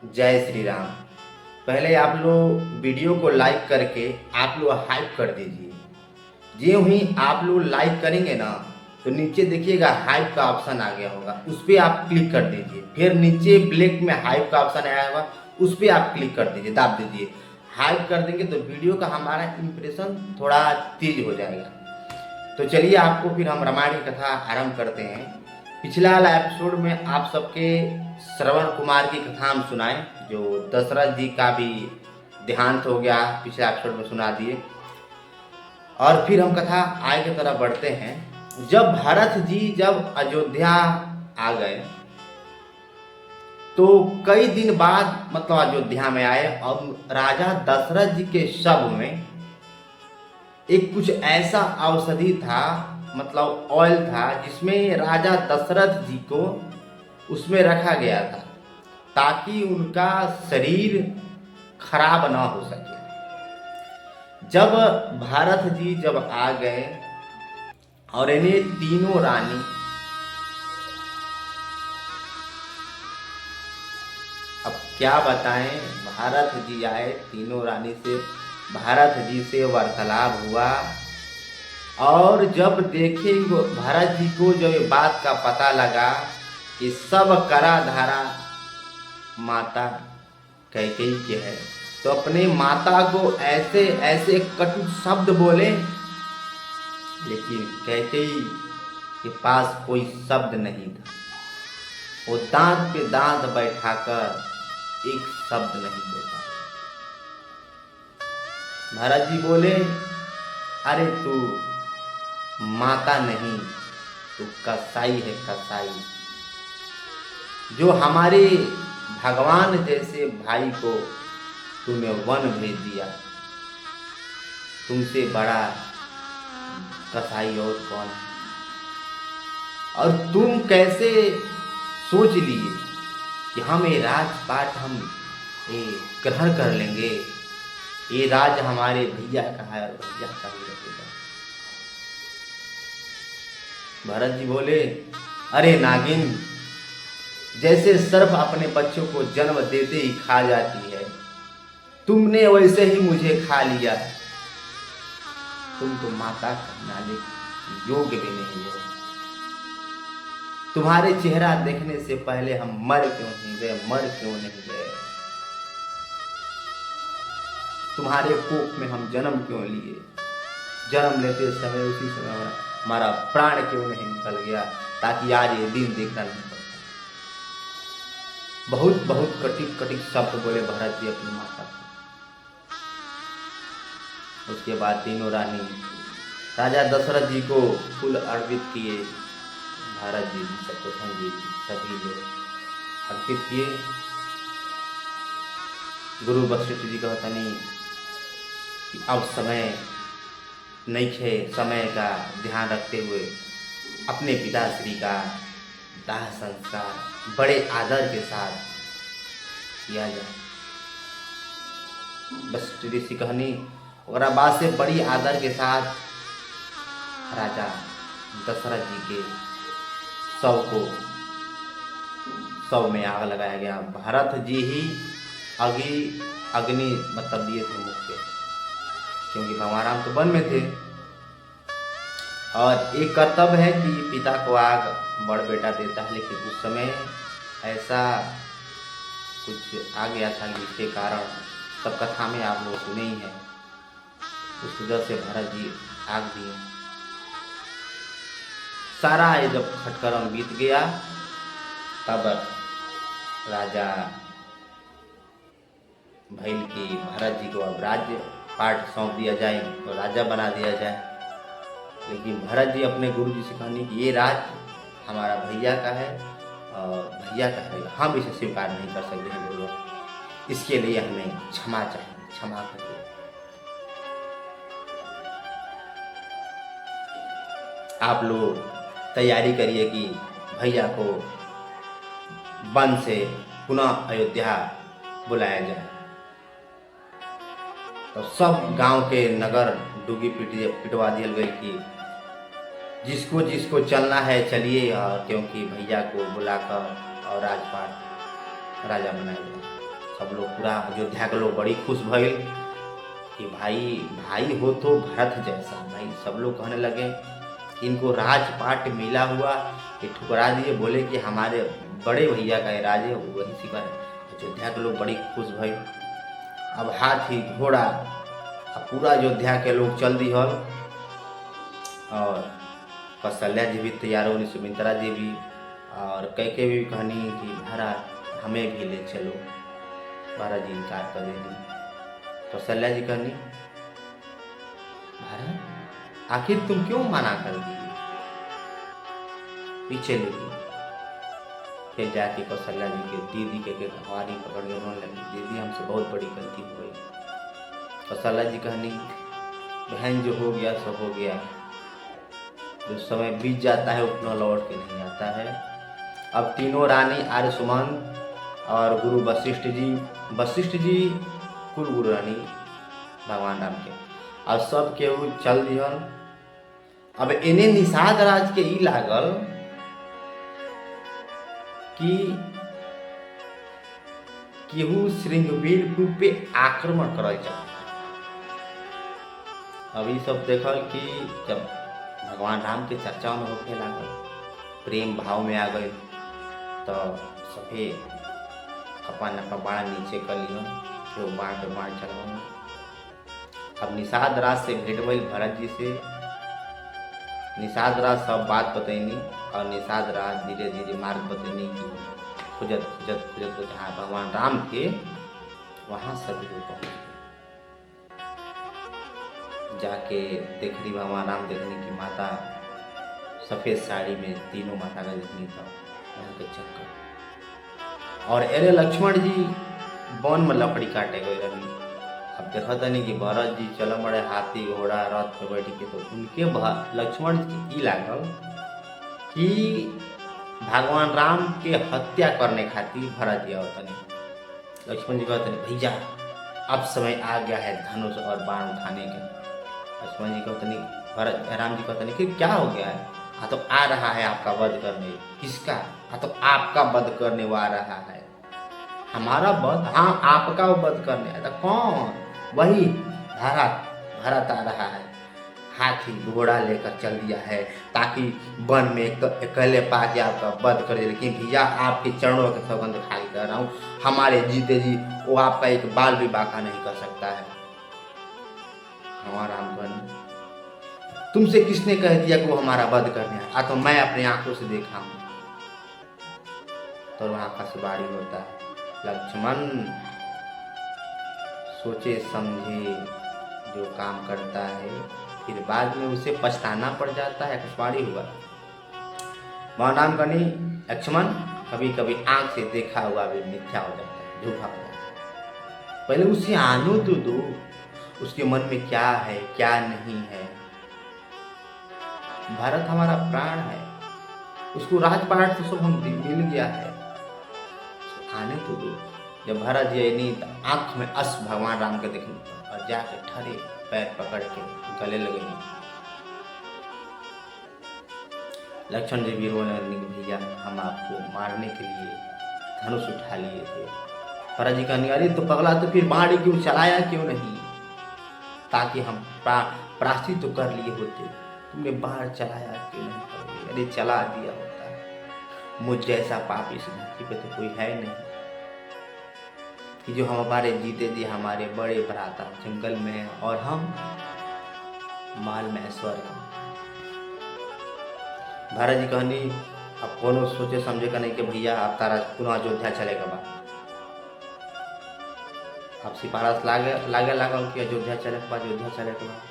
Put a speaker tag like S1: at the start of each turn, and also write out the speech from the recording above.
S1: जय श्री राम। पहले आप लोग वीडियो को लाइक करके आप लोग हाइप कर दीजिए। जो ही आप लोग लाइक करेंगे ना तो नीचे देखिएगा हाइप का ऑप्शन आ गया होगा, उस पर आप क्लिक कर दीजिए। फिर नीचे ब्लैक में हाइप का ऑप्शन आया होगा, उस पर आप क्लिक कर दीजिए, दाब दीजिए। हाइप कर देंगे तो वीडियो का हमारा इंप्रेशन थोड़ा तेज हो जाएगा। तो चलिए आपको फिर हम रामायण की कथा आरंभ करते हैं। पिछला वाला एपिसोड में आप सबके श्रवण कुमार की कथा हम सुनाए, जो दशरथ जी का भी देहांत हो गया, पिछले एपिसोड में सुना दिए। और फिर हम कथा आगे की तरफ बढ़ते हैं। जब भरत जी जब अयोध्या आ गए तो कई दिन बाद मतलब अयोध्या में आए, और राजा दशरथ जी के शव में एक कुछ ऐसा औषधि था, मतलब ऑयल था, जिसमें राजा दशरथ जी को उसमें रखा गया था ताकि उनका शरीर खराब ना हो सके। जब भारत जी जब आ गए और इन्हें तीनों रानी, अब क्या बताएं, भारत जी आए, तीनों रानी से भारत जी से वार्तालाप हुआ। और जब देखे भारत जी को जब ये बात का पता लगा कि सब करा धारा माता कैकेयी के है, तो अपने माता को ऐसे ऐसे कटु शब्द बोले, लेकिन कैकेयी के पास कोई शब्द नहीं था। वो दांत पे दांत बैठाकर एक शब्द नहीं बोला। महाराज जी बोले, अरे तू माता नहीं, तू कसाई है, कसाई। जो हमारे भगवान जैसे भाई को तूने वन भेज दिया, तुमसे बड़ा कसाई और कौन है? और तुम कैसे सोच लिए कि हम ये राजपाट हम ये ग्रहण कर लेंगे, ये राज हमारे भैया का है और भैया का ही रहेगा। भरत जी बोले, अरे नागिन, जैसे सर्प अपने बच्चों को जन्म देते ही खा जाती है, तुमने वैसे ही मुझे खा लिया। तुम तो माता कहलाने के योग्य भी नहीं हो। तुम्हारे चेहरा देखने से पहले हम मर क्यों नहीं गए, मर क्यों नहीं गए? तुम्हारे कोख में हम जन्म क्यों लिए? जन्म लेते समय उसी समय हमारा प्राण क्यों नहीं निकल गया, ताकि आज ये दिन देखना नहीं पड़ता। बहुत बहुत कटिक कटिक शब्द बोले भरत जी अपनी माता को। उसके बाद तीनों रानी राजा दशरथ जी को फूल अर्पित किए। भारत जी शत्रुघ्न जी सभी लोग अर्पित किए। गुरु वशिष्ठ जी कहता नहीं कि अब समय नहीं है, समय का ध्यान रखते हुए अपने पिताश्री का दाह संस्कार बड़े आदर के साथ किया जाए। वशिष्ठ ऋषि कहनी और बाद से बड़ी आदर के साथ राजा दशरथ जी के शव में आग लगाया गया। भरत जी ही अग्नि मतलब दिए थे मुख पे, क्योंकि भगवान राम तो वन में थे। और एक कर्तव्य है कि पिता को आग बड़ बेटा देता है, लेकिन उस समय ऐसा कुछ आ गया था जिसके कारण सब कथा में आप लोग सुने ही हैं। उस वजह से भरत जी आग दिए। सारा ये जब खटकरम बीत गया, तब राजा भैल की भरत जी को अब राज्य पाठ सौंप दिया जाए, तो राजा बना दिया जाए। लेकिन भरत जी अपने गुरु जी से कहने कि ये राज हमारा भैया का है और भैया का रहेगा, हम इसे स्वीकार नहीं कर सकते हैं गुरु, इसके लिए हमें क्षमा चाहिए, क्षमा करिए। आप लोग तैयारी करिए कि भैया को वन से पुनः अयोध्या बुलाया जाए। तो सब गांव के नगर डूगी पिटवा दिया गई कि जिसको जिसको चलना है चलिए, और क्योंकि भैया को बुलाकर और राजपाट राजा बनाया जाए। सब लोग पूरा अयोध्या के लोग बड़ी खुश भइल कि भाई भाई हो तो भरत जैसा। भाई सब लोग कहने लगे कि इनको राजपाट मिला हुआ, ये ठुकरा दिए, बोले कि हमारे बड़े भैया का ये राज है, वही सिखा है। अयोध्या के लोग बड़ी खुश भइल। अब हाथी घोड़ा अब पूरा अयोध्या के लोग चल दिहल और कौशल्या जी भी तैयार होनी, सुमित्रा जी भी, और कैके भी कहनी कि महाराज हमें भी ले चलो। महाराज जी इनकार कर देनी। कौशल्या जी कहनी महाराज आखिर तुम क्यों मना कर दिए, पीछे ले गई। फिर जाके कौशल्या जी के दीदी के हवारी पकड़ के रोने लगी, दीदी हमसे बहुत बड़ी गलती हो गई। कौशल्या जी कहनी बहन जो हो गया सो हो गया, जो समय बीत जाता है उतना लौट के नहीं आता है। अब तीनों रानी आर्यसुमन और गुरु वशिष्ठ जी कुल गुरु रानी भगवान राम के, और सब केहू चल दिहन। अब इन्हें निषाद राज के ई लागल कि केहू श्रृंगवीरपुर पे आक्रमण करल चाहता। अब ये सब देखल कि जब भगवान राम के चर्चा में होके लागल, प्रेम भाव में आ गए, तो सभे अपन अपन बाण नीचे कर लियो, केहू बाण पे बाण चलाओ। अब निषाद राज से भेंट भइल भरत जी से। निषाद राज सब बात बतैनी और निषाद राज धीरे धीरे मार्ग बतैनी कि खुजत खुजत खुजत जहाँ भगवान राम थे वहाँ सभी लोग पहुँच गए। जाके देख रही भगवान राम, देखने की माता सफ़ेद साड़ी में, तीनों माता का देखनी था वहाँ के चक्कर। और अरे लक्ष्मण जी वन में लकड़ी काटे गए रही। अब देखा था नहीं कि भरत जी चल बड़े हाथी घोड़ा रथ पे बैठ के, तो उनके लक्ष्मण जी लागल कि भगवान राम के हत्या करने खातिर भरत जी आवत नहीं। लक्ष्मण जी कहते नहीं भैया अब समय आ गया है धनुष और बाण उठाने के। लक्ष्मण जी कहते नहीं, भरत राम जी कहते नहीं कि क्या हो गया है। हाँ तो आ रहा है आपका वध करने। किसका? हाँ तो आपका वध करने वो आ रहा है। हमारा वध? हाँ आपका वध करने आया था। कौन? वही भरत आ रहा है, हाथी घोड़ा लेकर चल दिया है ताकि वन में अकेले पाके आपका वध कर दे। लेकिन भैया आपके चरणों के सौगंध खाली कर रहा हूँ, हमारे जीते जी वो आपका एक बाल भी बाका नहीं कर सकता है। हमारा राम, तुमसे किसने कह दिया कि वो हमारा वध करने आया? तो मैं अपने आंखों से देखा हूं। तो वहां का सुबाड़ी होता है, लक्ष्मण सोचे समझे जो काम करता है फिर बाद में उसे पछताना पड़ जाता है। कछवाड़ी हुआ राम कनी लक्ष्मण कभी कभी आंख से देखा हुआ भी मिथ्या हो जाता है, झूठा हो जाता है। पहले उसे आनो तो दो, उसके मन में क्या है क्या नहीं है। भारत हमारा प्राण है, उसको राजपाट तो सब हम मिल गया है, आने तो दो। जब भरत जी नहीं तो आंख में अस भगवान राम के देखने और जाके ठहरे पैर पकड़ के गले लगे। लक्ष्मण जी भी रोने लगे, भैया हम आपको मारने के लिए धनुष उठा लिए थे। भरत जी कहने अरे तो पगला, तो फिर बाण क्यों चलाया क्यों नहीं, ताकि हम प्राश्चित तो कर लिए होते। तुमने बाण चलाया क्यों नहीं? अरे चला दिया होता, मुझ जैसा पापी इस धरती पे तो कोई है नहीं कि जो हम हमारे जीते जी हमारे बड़े भ्राता जंगल में है और हम माल में स्वर्ग। भरत जी कहनी अब कौन सोचे समझे का नहीं कि भैया आप तारा पुनः अयोध्या चलेगा बा। अब सिपारस लागे लागल कि अयोध्या चले के बाद